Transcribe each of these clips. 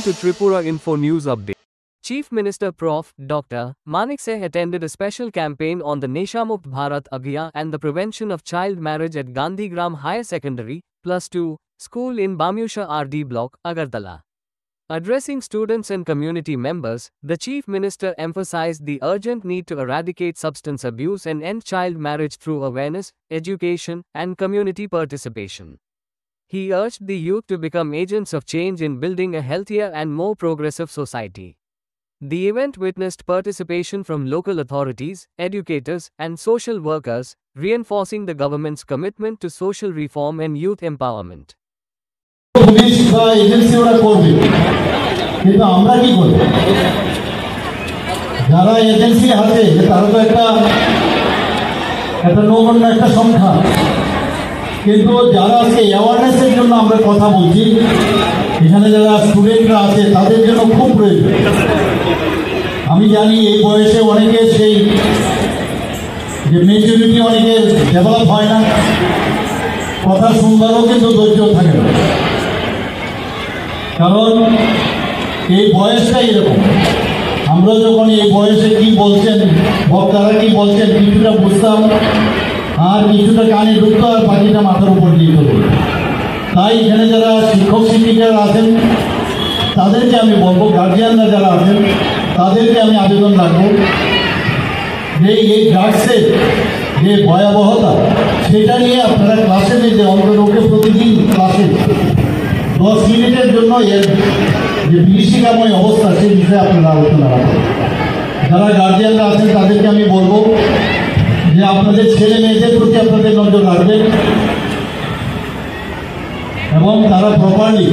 to Tripura Info News Update. Chief Minister Prof. Dr. Manik Seh attended a special campaign on the Neshamukt Bharat Abhiyan and the prevention of child marriage at Gandhigram Higher Secondary +2 School in Bamusha RD Block, Agartala. Addressing students and community members, the Chief Minister emphasized the urgent need to eradicate substance abuse and end child marriage through awareness, education, and community participation. He urged the youth to become agents of change in building a healthier and more progressive society. The event witnessed participation from local authorities, educators, and social workers, reinforcing the government's commitment to social reform and youth empowerment. Police বা agency ওরা করবে, কিন্তু আমরা কি করব? যারা agency আছে তারা তো একটা নগণ্য একটা সংখ্যা, কিন্তু যারা আজকে অ্যাওয়ারনেসের জন্য আমরা কথা বলছি, এখানে যারা স্টুডেন্টরা আছে তাদের জন্য খুব প্রয়োজন। আমি জানি এই বয়সে অনেকের সেই যে মেচুরিটি অনেকের ডেভেলপ হয় না, কথা শুনবারও কিন্তু ধৈর্য থাকে না, কারণ এই বয়সটাই এরকম। আমরা যখন এই বয়সে কি বলছেন, বক্তারা কি বলছেন কিছুটা বুঝতাম, আর কিছুটা কানে ঢুকতো, আর বাকিটা মাথার উপর দিয়ে চলতো। তাই এখানে যারা শিক্ষক শিক্ষিকারা আছেন তাদেরকে আমি বলবো, গার্জিয়ানরা যারা আছেন তাদেরকে আমি আবেদন রাখবো যে এই ড্রাগসের যে ভয়াবহতা সেটা নিয়ে আপনারা ক্লাসে নিতে অন্তত প্রতিদিন ক্লাসে 10 মিনিটের জন্য এর যে বিভীষিকাময় অবস্থা সেই বিষয়ে আপনারা আলোচনা রাখবেন। যারা গার্জিয়ানরা আছেন তাদেরকে আমি বলবো যে আপনাদের ছেলে মেয়েদের প্রতি আপনাদের নজর রাখবেন এবং তারা প্রপারলি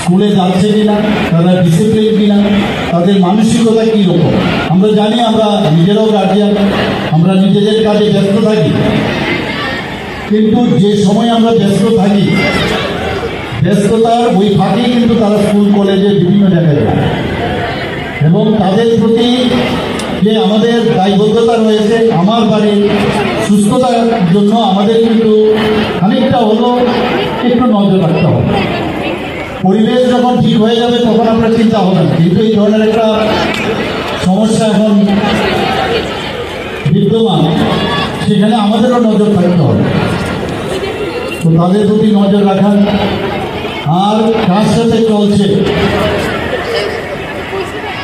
স্কুলে যাচ্ছে কিনা, তারা ডিসিপ্লিন কিনা, তাদের মানসিকতা কী রকম। আমরা জানি আমরা নিজেরাও গার্জিয়ান, আমরা নিজেদের কাজে ব্যস্ত থাকি, কিন্তু যে সময় আমরা ব্যস্ত থাকি ব্যস্ততার ওই ফাঁকে কিন্তু তারা স্কুল কলেজে বিভিন্ন জায়গায় যায়, এবং তাদের প্রতি যে আমাদের দায়বদ্ধতা রয়েছে আমার বাড়ির সুস্থতার জন্য আমাদের কিন্তু খানিকটা হলো একটু নজর রাখতে হবে। পরিবেশ যখন ঠিক হয়ে যাবে তখন আমরা চিন্তা হবে না, কিন্তু এই ধরনের একটা সমস্যা এখন বিদ্যমান, সেখানে আমাদেরও নজর থাকতে হবে। তো তাদের প্রতি নজর রাখা, আর কার সাথে চলছে,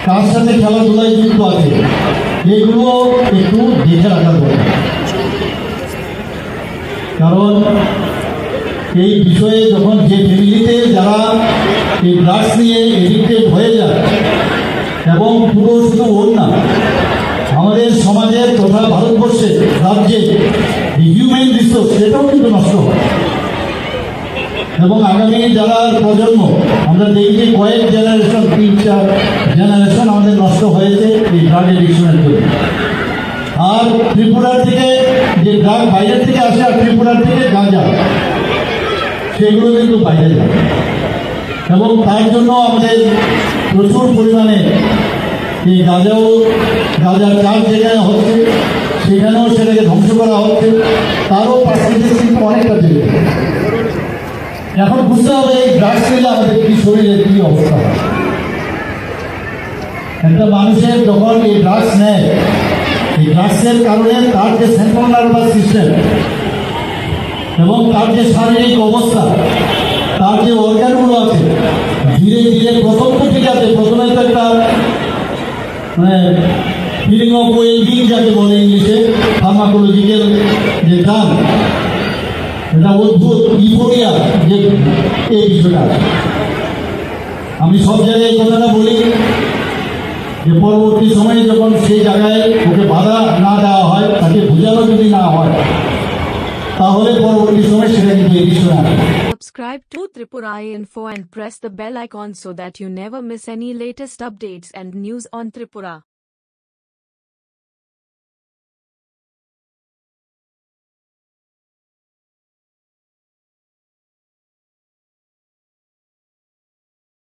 কার সাথে খেলাধুলায় যুক্ত আছে, এগুলো একটু দেখে রাখা দরকার। কারণ এই বিষয়ে যখন যে ফ্যামিলিতে যারা এই ড্রাগস নিয়ে এডিক্টেড হয়ে যায়, এবং পুরো শুধু ওর না, আমাদের সমাজের তথা ভারতবর্ষের রাজ্যে হিউম্যান রিসোর্স সেটাও কিন্তু নষ্ট হয়, এবং আগামী যারা প্রজন্ম আমরা দেখি কয়েক জেনারেশন, 3-4 জেনারেশন আমাদের নষ্ট হয়েছে এই ড্রাগ এডিকশনের জন্য। আর ত্রিপুরার থেকে যে ড্রাগ বাইরের থেকে আসে, আর ত্রিপুরার থেকে গাঁজা সেগুলো কিন্তু বাইরে যায়, এবং তার জন্য আমাদের প্রচুর পরিমাণে এই গাঁজার চাষ যেখানে হচ্ছে সেখানেও সেটাকে ধ্বংস করা হচ্ছে, তারও পার্সেন্টেজ কিন্তু অনেকটা বেড়ে। এখন বুঝতে হবে এই ড্রাগস নিলে আমাদের কি শরীরের কি অবস্থা হয়। একটা মানুষের যখন এই ড্রাগস নেয়, এই ড্রাগসের কারণে তার যে সেন্ট্রাল নার্ভাস সিস্টেম এবং তার যে শারীরিক অবস্থা, তার যে অর্গানগুলো আছে ধীরে ধীরে প্রথম তো ঠিক আছে, প্রথমে তো একটা ফিলিং অফ ওয়েলবিং যাকে বলে ইংলিশে, ফার্মাকোলজিক্যাল যে গান, এটা অদ্ভুত ইউফোরিয়া যে এই বিষয়টা। আমি সব জায়গায় এই কথাটা বলি যে পরবর্তী সময়ে যখন সেই জায়গায় ওকে বাধা না দেওয়া হয়, তাকে বোঝানো যদি না হয়, তাহলে পরবর্তী সময় সেটা কিন্তু এই বিষয় আসে। Subscribe to Tripura Info and press the bell icon so that you never miss any latest updates and news on Tripura.